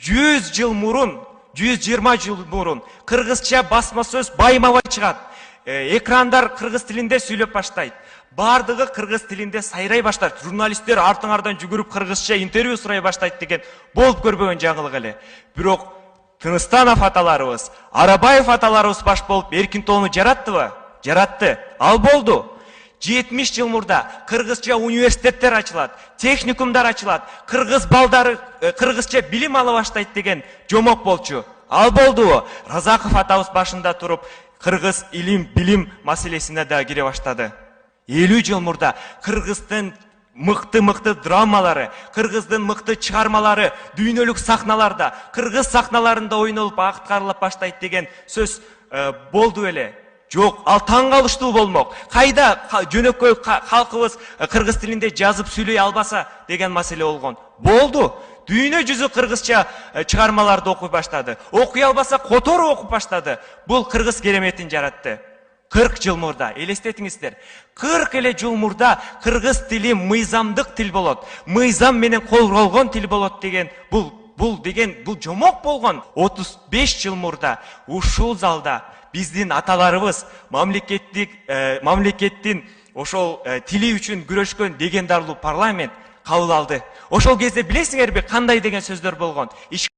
100 жыл мурун, 120 жыл мурун кыргызча басма сөз байма-бай чыгат. Экрандар кыргыз тилинде сүйлөп баштайт. Бардыгы кыргыз тилинде сайрай баштайт. Журналисттер артыңардан жүгүрүп кыргызча интервью сурай баштайт деген болуп көрбөгөн жаңылык эле. Бирок Тыныстанов аталарыбыз, Арабаев аталарыбыз баш болуп эркин тоону жараттыбы? Жаратты. Ал болду. 70 жыл мурда кыргызча университеттер ачылат, техникумдар ачылат, кыргыз балдары кыргызча билим ала баштайт деген жомок болчу. Ал болду. Разаков атабыз башында туруп кыргыз илим, билим маселесине да кире баштады. 50 жыл мурда кыргыздын мыкты драмалары, кыргыздын мыкты чыгармалары дүйнөлүк сахналарда, кыргыз сахналарында ойнолуп аткарылып баштайт деген сөз болду эле. Жок, ал таң калыштуу болмок. Кайда жөнөкөй калкыбыз кыргыз тилинде жазып сүйлөй албаса деген маселе болгон. Болду. Дүйнө жүзү кыргызча чыгармаларды окуй баштады. Окуй албаса которуп окуп баштады. Бул кыргыз кереметин жаратты. 40 жыл мурда, элестетиңиздер. 40 эле жыл мурда кыргыз тили мыйзамдык тил болот. Мыйзам менен колголгон тил болот деген бул жомок болгон. 35 жыл мурда ушул залда биздин аталарыбыз мамлекеттин ошол тили үчүн күрөшкөн легендарлуу парламент кабыл алды. Ошол кезде билесиңерби кандай деген сөздөр болгон?